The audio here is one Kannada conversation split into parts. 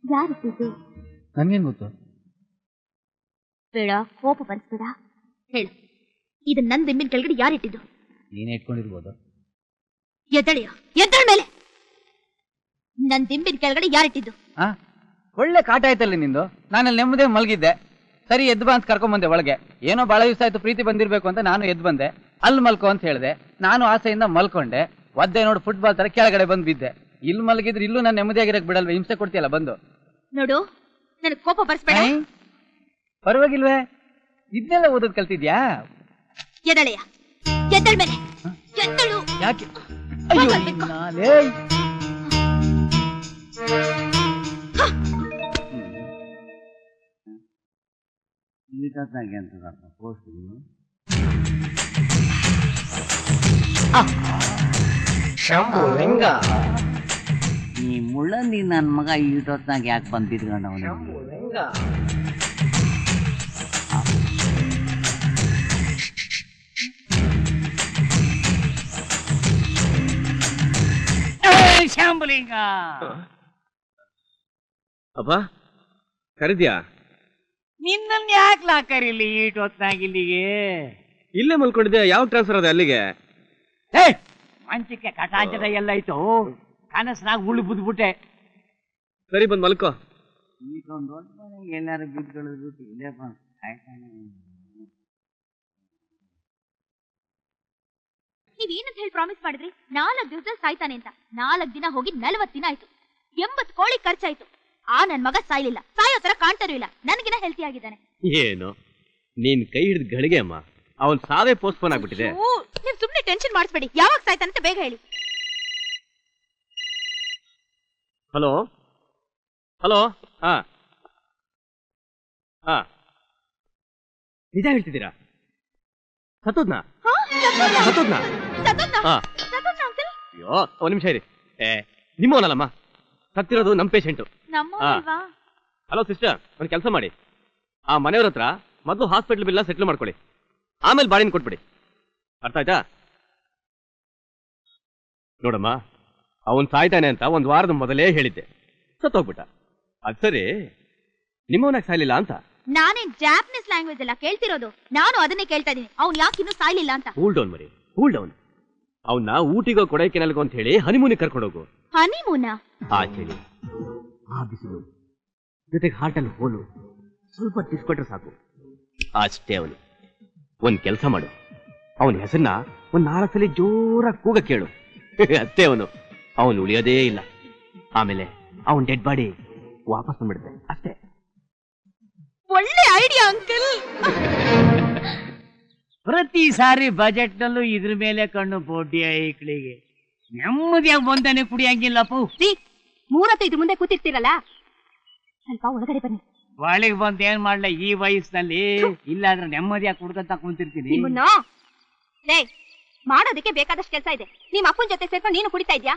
ಯಾರಿಟ್ಟಿದ್ದು? ನನ್ಗೇನ್ ಗೊತ್ತು? ಬೇಡ, ಕೋಪ ಬರ್ಸ್ಬೇಡ, ಹೇಳು. ಇದು ನನ್ನ ದಿಂಬಿನ ಕೆಳಗಡೆ ಯಾರಿಟ್ಟಿದ್ದು? ನೀನೇ ಇಟ್ಕೊಂಡಿರ್ಬೋದು. ಎದ್ದಳೆಯ, ಎದ್ದಳ ಮೇಲೆ. ನನ್ನ ದಿಂಬಿನ ಕೆಳಗಡೆ ಯಾರಿಟ್ಟಿದ್ದು? ಒಳ್ಳೆ ಕಾಟ ಆಯ್ತಲ್ಲ ನಿಂದು. ನಾನಲ್ಲಿ ನೆಮ್ಮದಿ ಮಲಗಿದ್ದೆ. ಸರಿ ಎದ್ದು ಬಾ ಅಂತ ಕರ್ಕೊಂಡ್ ಬಂದೆ ಒಳಗೆ. ಏನೋ ಬಹಳ ದಿವಸ ಆಯ್ತು ಪ್ರೀತಿ ಬಂದಿರ್ಬೇಕು ಅಂತ ನಾನು ಎದ್ದು ಬಂದೆ. ಅಲ್ಲಿ ಮಲ್ಕೋ ಅಂತ ಹೇಳಿದೆ. ನಾನು ಆಸೆಯಿಂದ ಮಲ್ಕೊಂಡೆ. ಒದ್ದೆ ನೋಡು ಫುಟ್ಬಾಲ್ ತರ ಕೆಳಗಡೆ ಬಂದ್ ಬಿದ್ದೆ. ಇಲ್ಲಿ ಮಲಗಿದ್ರೆ ಇಲ್ಲೂ ನಾನು ನೆಮ್ಮದಿಯಾಗಿರಕ್ ಬಿಡಲ್ವ? ಹಿಂಸೆ ಕೊಡ್ತೀಯಲ್ಲ ಬಂದು. ನೋಡು, ನನಗೆ ಕೋಪ ಬರ್ಸ್ಬೇಡ. ಪರವಾಗಿಲ್ವೇ? ಇದನ್ನೆಲ್ಲ ಓದೋದ್ ಕಲ್ತಿದ್ಯಾ? ಎದಳೆಯ, ಎದ್ದಳ ಮೇಲೆ. ಎದ್ದಳು. ಯಾಕೆ? ಶಂಭುಲಿಂಗ, ಈ ಮುಳ್ಳಂದಿ ನನ್ನ ಮಗ ಈಟೊತ್ನಾಗ ಯಾಕೆ ಬಂದಿದ್ಕೊಂಡ ಶಂಭುಲಿಂಗ? ಅಪ್ಪ ಕರೆದ್ಯಾ? ನಿನ್ನನ್ನು ಯಾಕೆ ಕರೀಲಿ ಈಟೊತ್ನಾಗ ಇಲ್ಲಿಗೆ? ಇಲ್ಲೇ ಮಲ್ಕೊಂಡಿದ್ಯಾ? ಯಾವ ಟ್ರಾನ್ಸ್ಫರ್ ಅದ ಅಲ್ಲಿಗೆ? ಮಂಚಕ್ಕೆ ಕಟಾಂಚದ ಎಲ್ಲಾಯ್ತು, ಕನಸ್ನಾಗ ಉಳ್ಳಿ ಬುದ್ಬಿಟ್ಟೆ. ಸರಿ ಬಂದ್ ಮಲ್ಕೋ. ಈಗೊಂದು ದೊಡ್ಡ ಮನೆಗೆ ಎಲ್ಲಾರು ಬಿಟ್ಕೊಳ್ಳೋದ್ಬಿಟ್ಟು ಇಲ್ಲೇ ಬಂದು ನೀವೇನಂತ ಹೇಳಿ ಪ್ರಾಮಿಸ್ ಮಾಡಿದ್ರಿ? 4 ದಿವಸದಲ್ಲಿ ಸಾಯ್ತಾನೆ ಅಂತ. 4 ದಿನ ಹೋಗಿ 40 ದಿನ ಆಯ್ತು. 80 ಕೋಳಿ ಖರ್ಚಾಯ್ತು. ನನ್ ಮಗ ಸಾಯ್ಲಿಲ್ಲ, ಸಾಯೋ ತರ ಕಾಣ್ತಾನೂ ಇಲ್ಲ. ನನಗಿನ ಹೆಲ್ತಿ ಆಗಿದ್ದಾನೆ. ಏನು ನೀನ್ ಕೈ ಹಿಡಿದ ಗಳಿಗೆ ಅಮ್ಮ, ಅವನ್ ಸಾವೇ ಪೋಸ್ಟ್ಪೋನ್ ಆಗ್ಬಿಟ್ಟಿದೆ. ನೀವ್ ಸುಮ್ನೆ ಟೆನ್ಷನ್ ಮಾಡಿಸ್ಬೇಡಿ. ಯಾವಾಗ ಸಾಯ್ತಾನಂತ ಬೇಗ ಹೇಳಿ. Hello hello. ಹಾ ಹಾ, ನಿಜ ಹೇಳ್ತಿದ್ದೀರಾ? ಸತ್ತೋದ್ನಾ? ಅಯ್ಯೋ ಒಂದ್ ನಿಮಿಷ ಇರಿ. ನಿಮ್ಮವನಲ್ಲಮ್ಮ, ಸತ್ತಿರೋದು ನಮ್ ಪೇಷಂಟು. ಹಲೋ ಸಿಸ್ಟರ್, ಒಂದ್ ಕೆಲಸ ಮಾಡಿ, ಆ ಮನೆಯವ್ರ ಹತ್ರ ಮೊದಲು ಹಾಸ್ಪಿಟಲ್ ಬಿಲ್ ಸೆಟ್ಲ್ ಮಾಡ್ಕೊಳ್ಳಿ, ಆಮೇಲೆ ಬಾಡಿನ ಕೊಟ್ಬಿಡಿ. ಅರ್ಥ ಆಯ್ತಾ? ನೋಡಮ್ಮ, ಅವನ್ ಸಾಯ್ತಾನೆ ಅಂತ 1 ವಾರದ ಮೊದಲೇ ಹೇಳಿದ್ದೆ, ಸತ್ತೋಗ್ಬಿಟ್ಟ. ಅದ್ ಸರಿ, ನಿಮ್ಮವನಾಗ ಸಾಯ್ಲಿಲ್ಲ ಅಂತ? ನಾನೇನ್ ಜಾಪನೀಸ್ ಲ್ಯಾಂಗ್ವೇಜ್ ಎಲ್ಲ ಕೇಳ್ತಿರೋದು? ನಾನು ಅದನ್ನೇ ಕೇಳ್ತಾ ಇದೀನಿ, ಅವ್ನು ಯಾಕೆ ಇನ್ನೂ ಸಾಯ್ಲಿಲ್ಲ ಅಂತ. ಕೂಲ್ ಡೌನ್ ಮರಿ, ಕೂಲ್ ಡೌನ್. ಅವನ್ನ ಊಟಿಗೋ ಕೊಡೈಕೆನಾಲ್ಗೋ ಅಂತ ಹೇಳಿ ಹನಿಮೂನಿಗೆ ಕರ್ಕೊಂಡೋಗು. ಹನಿಮೂನ? ಆ ಚಳಿ, ಆ ಬಿಸಿಲು, ಜೊತೆಗೆ ಹಾರ್ಟಲ್ಲಿ ಹೋಲು, ಸ್ವಲ್ಪ ಟಿಸ್ಕೊಟ್ರೆ ಸಾಕು. ಅಷ್ಟೇ ಅವನು. ಒಂದ್ ಕೆಲಸ ಮಾಡು, ಅವನ ಹೆಸರನ್ನ ಒಂದ್ 4 ಸಲ ಜೋರಾಗಿ ಕೂಗ ಕೇಳು. ಅಷ್ಟೇ ಅವನು ಉಳಿಯೋದೇ ಇಲ್ಲ. ಆಮೇಲೆ ಅವನ್ ಡೆಡ್ ಬಾಡಿ ವಾಪಸ್ ಬಂದ್ಬಿಡುತ್ತೆ ಅಷ್ಟೇ. ಒಳ್ಳೆ ಐಡಿಯಾ ಅಂಕಲ್. ಪ್ರತಿ ಸಾರಿ ಬಜೆಟ್ ನಲ್ಲೂ ಇದ್ರ ಮೇಲೆ ಕಣ್ಣು ಬೋಡ್ಡಿ ಐಕ್ಳಿಗೆ. ನೆಮ್ಮದಿಯಾಗಿ ಬಂದಾನೆ ಕುಡಿಯಂಗಿಲ್ಲಪ್ಪ. 35 ಮುಂದೆ ಕೂತಿರ್ತೀರಲ್ಲ, ಸ್ವಲ್ಪ ಒಳಗಡೆ ಬನ್ನಿ. ಒಳಗೆ ಬಂದ್ ಏನ್ ಮಾಡ್ಲ ಈ ವಯಸ್ಸಿನಲ್ಲಿ? ಇಲ್ಲಾಂದ್ರೆ ನೆಮ್ಮದಿಯಾಗಿ ಕುಡ್ಕಂತ ಕುಂತಿರ್ತೀನಿ. ಮಾಡೋದಕ್ಕೆ ಬೇಕಾದಷ್ಟು ಕೆಲಸ ಇದೆ. ನಿಮ್ ಅಪ್ಪನ ಜೊತೆ ಸೇರ್ಕೊಂಡು ನೀನು ಕುಡಿತಾ ಇದ್ಯಾ?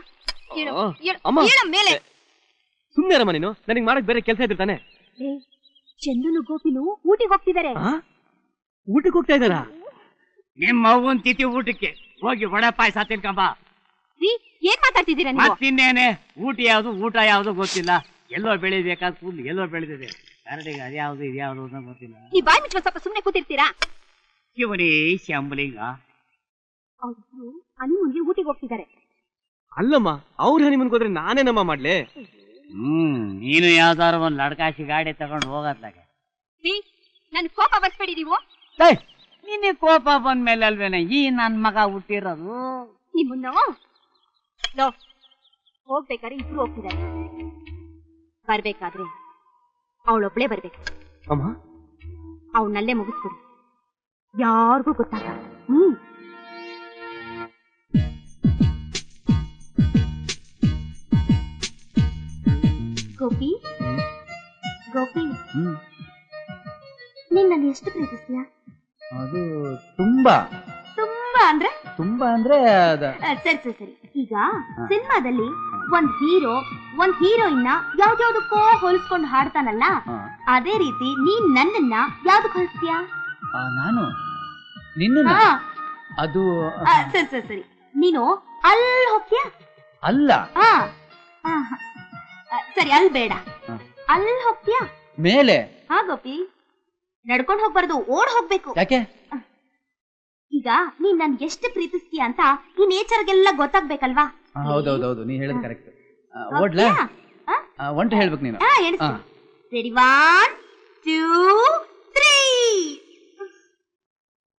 ಮೇಲೆ ಸುಮ್ಮನೆ ರಮ್ಮ ನೀನು, ನನಗೆ ಮಾಡಕ್ ಬೇರೆ ಕೆಲಸ ಇದ್ದಿರ್ತಾನೆ. ಚಂದನು ಗೋಪಿನು ಊಟಿಗೆ ಹೋಗ್ತಿದ್ದಾರೆ. ಊಟಕ್ಕೆ ಹೋಗ್ತಾ ಇದ್ದಾರಾ? ನಿಮ್ಮ ಅವ್ವನ್ ತಿಥಿ ಊಟಕ್ಕೆ ಹೋಗಿ ವಡೆ ಪಾಯಸ ತಿನ್ಕಂಬ. ಏನ್ ಮಾತಾಡ್ತಿದ್ದೀರಾ? ಮತ್ತಿನ್ನೇನೆ, ಊಟ ಯಾವ್ದು ಗೊತ್ತಿಲ್ಲ. ಎಲ್ಲೋ ಬೆಳಿಬೇಕಾದ ಕೂದ್ಲು ಎಲ್ಲೋ ಬೆಳೆದಿದೆ. ಕರಡಿಗೆ ಅದ್ಯಾವ್ದು ಇದ್ಯಾವ್ದು ಅಂತ ಗೊತ್ತಿಲ್ಲ. ಈ ಬಾಯಿ ಮುಚ್ಚ ಸ್ವಲ್ಪ ಸುಮ್ನೆ ಕೂತಿರ್ತೀರಾ? ಇವನೇ ಶಂಭುಲಿಂಗ. ಅವರು ಹನಿಮೂನ್ಗೆ ಊಟಿಗೆ ಹೋಗ್ತಿದ್ದಾರೆ. ಅಲ್ಲಮ್ಮ, ಅವ್ರ ಹನಿಮೂನ್ಗೆ ಹೋದ್ರೆ ನಾನೇನಮ್ಮ ಮಾಡ್ಲೆ? ನೀನು ಯಾವ್ದಾರು ಒಂದ್ ಲಡ್ಕಾಶಿ ಗಾಡಿ ತಗೊಂಡು ಹೋಗತ್ಲಾಗೆ. ನನ್ ಕೋಪ ಬರ್ಸ್ಬೇಡಿ ನೀವು. ನಿನ್ನೆ ಕೋಪ ಬಂದ್ಮೇಲೆ ಅಲ್ವೇನೆ ಈ ನನ್ ಮಗ ಹುಟ್ಟಿರೋದು. ನಿಮ್ಮನ್ನ ಹೋಗ್ಬೇಕಾದ್ರೆ ಇಬ್ರು ಹೋಗ್ತಿದ್ದಾರೆ. ಬರ್ಬೇಕಾದ್ರೆ ಅವಳೊಬ್ಳೇ ಬರ್ಬೇಕು. ಅವನಲ್ಲೇ ಮುಗಿಸ್ಬಿಡಿ, ಯಾರಿಗೂ ಗೊತ್ತಾಗ. ಗೋಪಿ, ಗೋಪಿ, ನಿನ್ನನ್ನು ಎಷ್ಟು ಪ್ರೀತಿಸ್ತೀಯ? ಅದು ತುಂಬಾ ಅಂದ್ರೆ ಸರಿ. ಈಗ ಸಿನಿಮಾದಲ್ಲಿ ಒಂದ್ ಹೀರೋ ಒಂದ್ ಹೀರೋಯಿನ್ ಯಾವ್ದಾವ್ದಕ್ಕೋ ಹೋಲಿಸ್ಕೊಂಡು ಹಾಡ್ತಾನಲ್ಲ, ಅದೇ ರೀತಿ ನೀನ್ ನನ್ನನ್ನ ಯಾವ್ದಕ್ ಹೋಲಿಸ್ತೀಯ? ನಾನು ನಿನ್ನ ಅದು ಸರಿ. ನೀನು ಅಲ್ಲಿ ಹೋಗ್ತೀಯ? ಅಲ್ಲ. ಸರಿ, ಅಲ್ಲಿ ಬೇಡ. ಅಲ್ಲಿ ಹೋಗ್ತೀಯಾ? ಮೇಲೆ. ಹಾ ಗೋಪಿ, ನಡ್ಕೊಂಡ್ ಹೋಗ್ಬಾರ್ದು, ಓಡ್ ಹೋಗ್ಬೇಕು. ಯಾಕೆ? ಈಗ ನೀನ್ ನನ್ ಎಷ್ಟು ಪ್ರೀತಿಸ್ತೀಯ ಅಂತ ಈ ನೇಚರ್ಗೆಲ್ಲ ಗೊತ್ತಾಗ್ಬೇಕಲ್ವಾ? ಹೌದೌದೌದು, ನೀ ಹೇಳದ್ ಕರೆಕ್ಟ್. ಓಡ್ಲಾ? ಒಂಟು ಹೇಳ್ಬೇಕು ನೀನು. ರೆಡಿ, 1 2 3.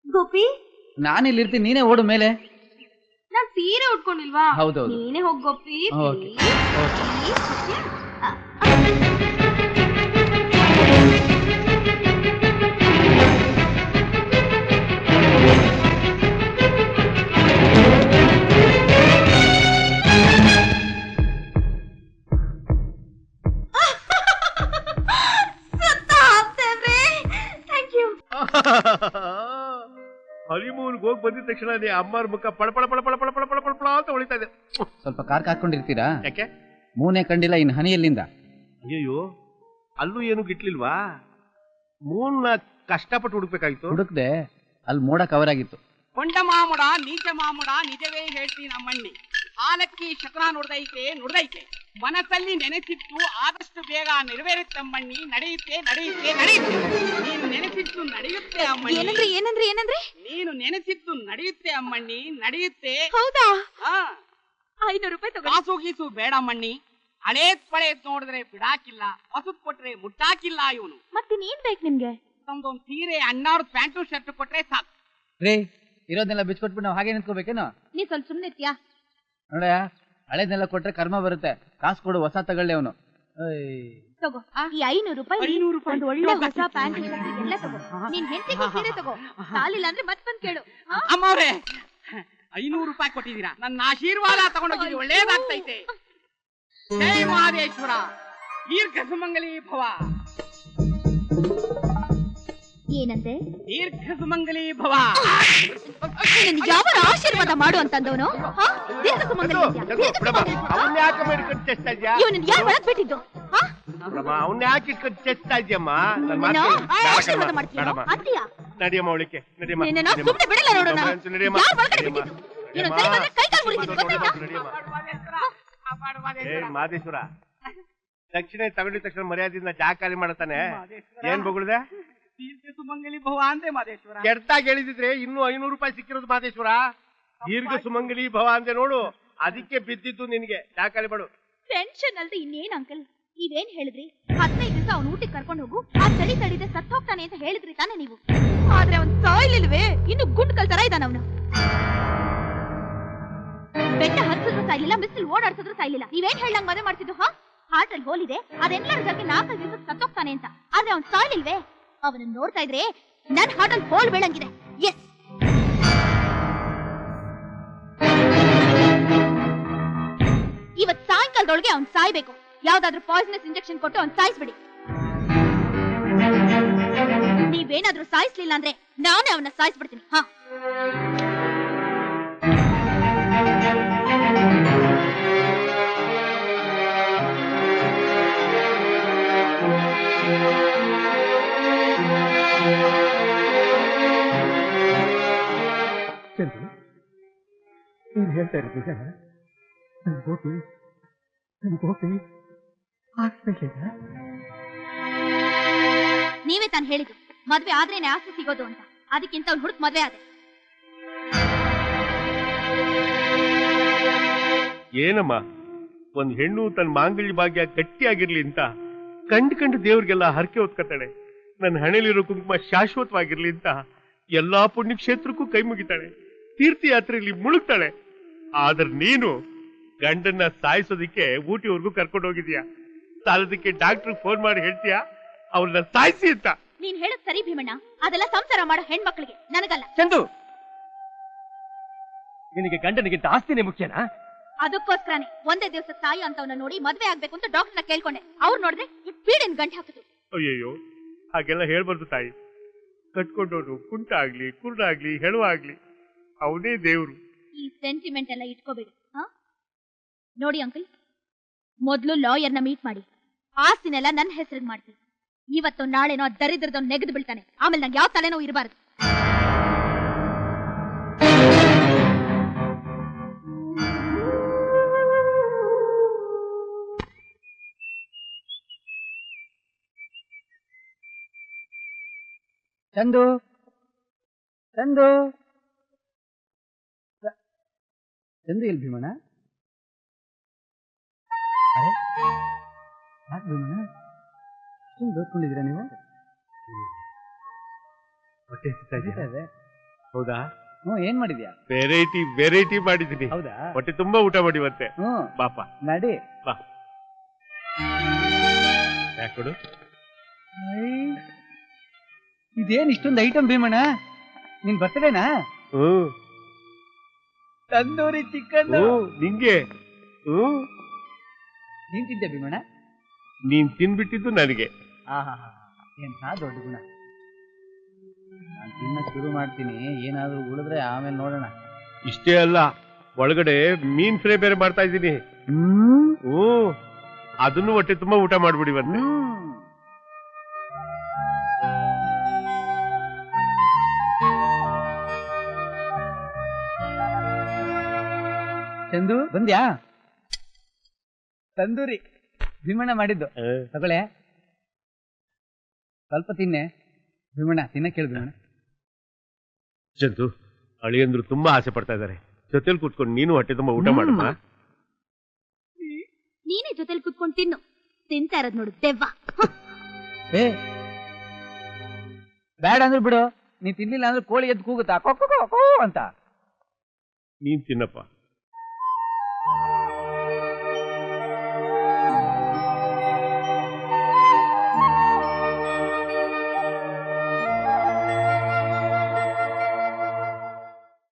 ಗೋಪಿ, ನಾನಿಲ್ಲಿ ಇರ್ತೀನಿ, ನೀನೇ ಓಡು ಮೇಲೆ. ನಾನ್ ಸೀರೆ ಉಟ್ಕೊಂಡಿಲ್ವಾ? ಹೌದೌದು, ನೀನೇ ಹೋಗ್ ಗೋಪಿ. ಹನಿಮೂನ್ಗೆ ಹೋಗಿ ಬಂದಿದ ತಕ್ಷಣ ನೀ ಅಮ್ಮರ ಮುಖ ಪಳ ಪಳ ಪಳ ಪಳ ಪಳ ಪಳ ಪಳ ಪಳ ಪಳ ಅಂತ ಹೊಳಿತಾ ಇದೆ. ಸ್ವಲ್ಪ ಕಾರ್ ಹಾಕೊಂಡಿರ್ತೀರಾ? ಯಾಕೆ? ಮೂನೆ ಕಂಡಿಲ್ಲ, ಇನ್ ಹನಿ ಎಲ್ಲಿಂದ? ಅಯ್ಯೋ, ಅಲ್ಲೂ ಏನು ಗಿಟ್ಲಿಲ್ವಾ? ಮೂನ್ನ ಕಷ್ಟಪಟ್ಟು ಹುಡುಕ್ಬೇಕಾಯ್ತು. ಹುಡುಕ್ದೆ, ಅಲ್ಲಿ ಮೋಡ ಕವರ್ ಆಗಿತ್ತು. ಕೊಂಡ ಮಾಮುಡ ನೀಚ ಮಾಮುಡ ನಿಜವೇ ಹೇಳ್ತೀನಿ ನಮ್ಮಣ್ಣಿ. ಆಲಕ್ಕಿ ಶಕುನ ನುಡ್ದೈತೆ ಮನಸ್ಸಲ್ಲಿ ನೆನೆಸಿಟ್ಟು ಆದಷ್ಟು ಬೇಗ ನೆರವೇರುತ್ತಮ್ಮಣ್ಣಿ. ನಡೆಯುತ್ತೆ ನಡೆಯುತ್ತೆ ನಡೆಯುತ್ತೆ. ನೀನು ನೆನೆಸಿಟ್ಟು ನಡೆಯುತ್ತೆ ಅಮ್ಮಣ್ಣಿ. ಏನಂದ್ರೆ ನೀನು ನೆನೆಸಿಟ್ಟು ನಡೆಯುತ್ತೆ ಅಮ್ಮಣ್ಣಿ, ನಡೆಯುತ್ತೆ. ಹೌದಾ? 500 ರೂಪಾಯಿ ತಗೋ. ಕಾಸು ಗೀಸು ಬೇಡ ಅಮ್ಮಣ್ಣಿ. ಹಳೇತ್ ಪಳೇತ್ ನೋಡಿದ್ರೆ ಬಿಡಾಕಿಲ್ಲ, ಹೊಸದ್ ಕೊಟ್ರೆ ಮುಟ್ಟಾಕಿಲ್ಲ ಇವನು. ಮತ್ತೆ ನೀನ್ ಬೇಕು ನಿಮ್ಗೆ? ನಮ್ದೊಂದ್ ಸೀರೆ, ಅಣ್ಣವ್ರ ಪ್ಯಾಂಟು ಶರ್ಟ್ ಕೊಟ್ರೆ ಸಾಕು. ರೇ, ಇರೋದನ್ನೆಲ್ಲ ಬಿಚ್ಕೊಟ್ಬಿಟ್ಟು ನಾವು ಹಾಗೆ ನಿಂತ್ಕೋಬೇಕೇನೋ? ನೀ ಸ್ವಲ್ಪ ಸುಮ್ನೆ ಇರ್ತೀಯಾ? ನೋಡ, ಹಳೇದನ್ನೆಲ್ಲ ಕೊಟ್ರೆ ಕರ್ಮ ಬರುತ್ತೆ. ಕಾಸು ಕೊಡು, ಹೊಸ ತಗೊಳ್ಳಿ ಅವನು. ತಗೋ, ಈ 500 ರೂಪಾಯಿ ಒಂದು ಒಳ್ಳೆ ಹೊಸ ಪ್ಯಾಂಟ್ ಶರ್ಟ್ ಎಲ್ಲ ತಗೋ. ನೀನ್ ಹೆಂಡತಿಗೆ ಸೀರೆ ತಗೋ, ಸಾಲಿಲ್ಲ ಅಂದ್ರೆ ಮತ್ ಬಂದ್ ಕೇಳು. ಅಮ್ಮವ್ರೆ, 500 ರೂಪಾಯಿ ಕೊಟ್ಟಿದ್ದೀರಾ, ನನ್ನ ಆಶೀರ್ವಾದ ತಗೊಂಡೋಗಿದ್ದು ಒಳ್ಳೇದಾಗ್ತೈತೆ. ಜೈ ಮಹಾದೇಶ್ವರ, ದೀರ್ಘ ಸುಮಂಗಲಿ ಭವ. ಏನಂತೆ? ದೀರ್ಘ ಸುಮಂಗಲಿ ಭವ. ಯಾವ ಆಶೀರ್ವಾದ ಮಾಡು ಅಂತಂದವನು? ದೀರ್ಘ ಸುಮಂಗಲಿ ಇವನನ್ನ ಯಾರು ಒಳಗ್ ಬಿಟ್ಟಿದ್ದು? ಅವನ್ನ ಯಾಕೆ ಇಟ್ಕೊಂಡು ಚೆಸ್ತಾ ಇದ್ಯಮ್ಮ? ಆಶೀರ್ವಾದ ಮಾಡ್ತೀಯ ಅಂತೀಯಾ? ನಡಿಯಮ್ಮ, ಅವಳಿಕೆ ನಡಿಯಮ್ಮ. ಸುಮ್ನೆ ಬಿಡಲ್ಲ ನೋಡೋಣ. ಯಾರು ಒಳಗಡೆ ಬಿಟ್ಟಿದ್ದು? ಇವನು ಸರಿ ಬಂದ್ರೆ ಕೈ ಕಾಲು ಮುರಿತೀನಿ, ಗೊತ್ತಾಯ್ತಾ? ಮಾದೇಶ್ವರ, ದಕ್ಷಿಣೆ ತಗೊಂಡಿದ ತಕ್ಷಣ ಮರ್ಯಾದೆಯಿಂದ ಜಾಗ ಖಾಲಿ ಮಾಡತಾನೆ. ಏನ್ ಬೊಗಳ್ದೆ? ದೀರ್ಘ ಸುಮಂಗಲಿ ಭವ ಅಂತೆ ಮಾದೇಶ್ವರ. ಕೆಟ್ಟಾಗಿ ಹೇಳಿದಿದ್ರೆ ಇನ್ನೂ 500 ರೂಪಾಯಿ ಸಿಕ್ಕಿರೋದು ಮಾದೇಶ್ವರ. ದೀರ್ಘ ಸುಮಂಗಲಿ ಭವ ಅಂದೆ ನೋಡು, ಅದಕ್ಕೆ ಬಿದ್ದಿದ್ದು ನಿನ್ಗೆ. ಜಾಗ ಖಾಲಿ ಮಾಡು. ಟೆನ್ಷನ್ ಅಲ್ದೆ ಇನ್ನೇನ್ ಅಂಕಲ್? ನೀವೇನ್ ಹೇಳಿದ್ರಿ? 15 ದಿವಸ ಅವ್ನ ಊಟಕ್ಕೆ ಕರ್ಕೊಂಡು ಹೋಗು, ಆ ಚಳಿ ತಡಿದೆ ಸತ್ ಹೋಗ್ತಾನೆ ಅಂತ ಹೇಳಿದ್ರಿ ತಾನೆ ನೀವು? ಆದ್ರೆ ಅವ್ನ್ ಸಾಯ್ಲಿಲ್ವೇ? ಇನ್ನು ಗುಂಡ್ ಕಲ್ ತರ ಇದ್ದಾನ ಅವನು. ಬೆಟ್ಟ ಹತ್ತಿದ್ರು ಸಾಯ್ಲಿಲ್ಲ, ಬಿಸಿಲು ಓಡಾಡ್ಸಿದ್ರು ಸಾಯ್ಲಿಲ್ಲ. ನೀವೇನ್ ಹೇಳಂಗ್ ಮದುವೆ ಮಾಡ್ತಿದ್ದು? ಹಾರ್ಟ್ ಅಲ್ಲಿ ಹೋಲ್ ಇದೆ, ಅದೆಲ್ಲರ ಜೊತೆ 4 ದಿವಸ ಸತ್ತೋಗ್ತಾನೆ ಅಂತ. ಆದ್ರೆ ಅವ್ನ್ ಸಾಯ್ಲಿಲ್ವೇ? ಅವನನ್ನ ನೋಡ್ತಾ ಇದ್ರೆ ನನ್ ಹಾರ್ಟ್ ಅಲ್ಲಿ ಹೋಲ್ ಬೀಳಂಗಿದೆ. ಎಸ್, ಇವತ್ ಸಾಯಂಕಾಲದೊಳಗೆ ಅವ್ನ್ ಸಾಯ್ಬೇಕು. ಯಾವ್ದಾದ್ರು ಪಾಯ್ಸನಸ್ ಇಂಜೆಕ್ಷನ್ ಕೊಟ್ಟು ಅವ್ನ್ ಸಾಯಿಸ್ಬಿಡಿ. ನೀವೇನಾದ್ರೂ ಸಾಯಿಸ್ಲಿಲ್ಲ ಅಂದ್ರೆ ನಾನೇ ಅವನ್ನ ಸಾಯಿಸ್ಬಿಡ್ತೀನಿ. ಚಂದ್ರು, ನೀನ್ ಹೇಳ್ತಾ ಇರೋದು ನಿಜನಾ? ನನ್ ಗೋಪಿ ನೀವೇ ತಾನು ಹೇಳಿದ್ದು ಮದ್ವೆ ಆದ್ರೇನೆ ಆಸ್ತಿ ಸಿಗೋದು ಅಂತ. ಅದಕ್ಕಿಂತ ಅವ್ನು ಹುಡುಕ್ ಮದ್ವೆ ಆದೆ. ಏನಮ್ಮ, ಒಂದ್ ಹೆಣ್ಣು ತನ್ನ ಮಾಂಗಲ್ಯ ಭಾಗ್ಯ ಗಟ್ಟಿಯಾಗಿರ್ಲಿ ಅಂತ ಕಂಡು ದೇವ್ರಿಗೆಲ್ಲ ಹರಕೆ ಹೊತ್ಕತಾಳೆ. ನನ್ನ ಹಣೆಲಿರೋ ಕುಂಕುಮ ಶಾಶ್ವತವಾಗಿರ್ಲಿ ಅಂತ ಎಲ್ಲಾ ಪುಣ್ಯಕ್ಷೇತ್ರಕ್ಕೂ ಕೈ ಮುಗಿತಾಳೆ, ತೀರ್ಥಯಾತ್ರೆಯಲ್ಲಿ ಮುಳುಗ್ತಾಳೆ. ಆದ್ರೆ ನೀನು ಗಂಡನ್ನ ಸಾಯಿಸೋದಿಕ್ಕೆ ಊಟಿವರೆಗೂ ಕರ್ಕೊಂಡು ಹೋಗಿದ್ಯಾ. ಸಾಲದಕ್ಕೆ ಡಾಕ್ಟರ್ ಫೋನ್ ಮಾಡಿ ಹೇಳ್ತೀಯಾ ಅವ್ರನ್ನ ಸಾಯಿಸಿ ಅಂತ. ನೀನ್ ಹೇಳೋದ್ ಸರಿ ಭೀಮಣ್ಣ, ಅದೆಲ್ಲ ಸಂಸಾರ ಮಾಡೋ ಹೆಣ್ಮಕ್ಳಿಗೆ, ನನಗಲ್ಲ. ಚಂದು, ನಿನಗೆ ಗಂಡನಿಗಿಂತ ಆಸ್ತಿನೇ ಮುಖ್ಯನಾ? ಅದಕ್ಕೋಸ್ಕರನೇ ಒಂದೇ ದಿವಸ ತಾಯಿ ಅಂತವನ್ನ ನೋಡಿ ಮದ್ವೆ ಆಗ್ಬೇಕು ಅಂತ ಡಾಕ್ಟರ್ನ ಕೇಳ್ಕೊಂಡೆ. ಅವ್ರು ನೋಡಿದ್ರೆ ಪೀಡೆನ್ ಗಂಟೆ ಹಾಕಿದ್ರು. ಅಯ್ಯಯ್ಯೋ, ಹಾಗೆಲ್ಲ ಹೇಳ್ಬಾರ್ದು ತಾಯಿ. ಕಟ್ಕೊಂಡವನು ಕುಂಟ ಆಗ್ಲಿ, ಕುರುಡ ಆಗ್ಲಿ, ಹೆಳುವ ಆಗ್ಲಿ, ಅವನೇ ದೇವ್ರು. ಈ ಸೆಂಟಿಮೆಂಟ್ ಎಲ್ಲ ಇಟ್ಕೋಬೇಡಿ. ನೋಡಿ ಅಂಕಲ್, ಮೊದ್ಲು ಲಾಯರ್ನ ಮೀಟ್ ಮಾಡಿ ಆಸ್ತಿನೆಲ್ಲ ನನ್ನ ಹೆಸರಿಗೆ ಮಾಡ್ತೀನಿ. ಇವತ್ತು ನಾಳೆನೋ ದರಿದ್ರದವ್ನು ನೆಗೆದು ಬೀಳ್ತಾನೆ. ಆಮೇಲೆ ನಂಗೆ ಯಾವ ತಲೆನೋ ಇರಬಾರದು. ಚಂದು ಚಂದು ಚಂದು ಎಲ್ಲಿ ಭೀಮಣ್ಣ? ಅರೆ ಯಾಕೆ ಭೀಮಣ್ಣ ಇಷ್ಟೊಂದು ಓದ್ಕೊಂಡಿದ್ದೀರಾ ನೀವು? ಹೊಟ್ಟೆ ಇದೆ. ಹೌದಾ? ಹ್ಞೂ, ಏನ್ ಮಾಡಿದ್ಯಾ? ವೆರೈಟಿ ಮಾಡಿದ್ದೀನಿ. ಹೌದಾ? ಹೊಟ್ಟೆ ತುಂಬಾ ಊಟ ಮಾಡಿವಂತೆ. ಹ್ಞೂ, ಬಾಪ ನಡಿ. ಬಾ. ಯಾಕೊಡು? ಇದೇನ್ ಇಷ್ಟೊಂದು ಐಟಮ್ ಭೀಮಣ್ಣ? ನಿನ್ ಬರ್ತಡೇನಾ? ತಂದೂರಿ ಚಿಕನ್. ನಿಂಗೆ ನೀನ್ ತಿಂದೆ ಭೀಮಣ್ಣ? ನೀನ್ ತಿನ್ಬಿಟ್ಟಿದ್ದು ನನಗೆ. ಏನ್ ದೊಡ್ಡ ಗುಣ. ನಾನು ತಿನ್ನ ಶುರು ಮಾಡ್ತೀನಿ, ಏನಾದ್ರೂ ಉಳಿದ್ರೆ ಆಮೇಲೆ ನೋಡೋಣ. ಇಷ್ಟೇ ಅಲ್ಲ, ಒಳಗಡೆ ಮೀನ್ ಫ್ರೈ ಬೇರೆ ಮಾಡ್ತಾ ಇದ್ದೀನಿ. ಅದನ್ನು ಹೊಟ್ಟೆ ತುಂಬಾ ಊಟ ಮಾಡ್ಬಿಡಿ ಬಂದೆ. ಚಂದು ಬಂದ್ಯಾ? ತಂದೂರಿ ಭೀಮಣ್ಣ ಮಾಡಿದ್ದು ತಗೊಳ್ಳೆ, ಸ್ವಲ್ಪ ತಿನ್ನೆ. ಭೀಮಣ್ಣ ತಿನ್ನ ಕೇಳು ಭೀಮಣ್ಣ. ಚಂದು, ಅಳಿಯಂದ್ರು ತುಂಬಾ ಆಸೆ ಪಡ್ತಾ ಇದಾರೆ. ಜೊತೆಲಿ ಕೂತ್ಕೊಂಡು ನೀನು ಹೊಟ್ಟೆ ತುಂಬಾ ಊಟ ಮಾಡಮ್ಮ. ನೀನೇ ಜೊತೆಲಿ ಕುತ್ಕೊಂಡು ತಿನ್ನು. ತಿಂತಾ ಇರೋದ್ ನೋಡು ದೆವ್ವ. ಏ ಬೇಡ ಅಂದ್ರೆ ಬಿಡು. ನೀ ತಿನ್ಲಿಲ್ಲ ಅಂದ್ರೆ ಕೋಳಿ ಎದ್ದು ಕೂಗುತ್ತಾ ಕೋ ಅಂತ. ನೀನ್ ತಿನ್ನಪ್ಪ.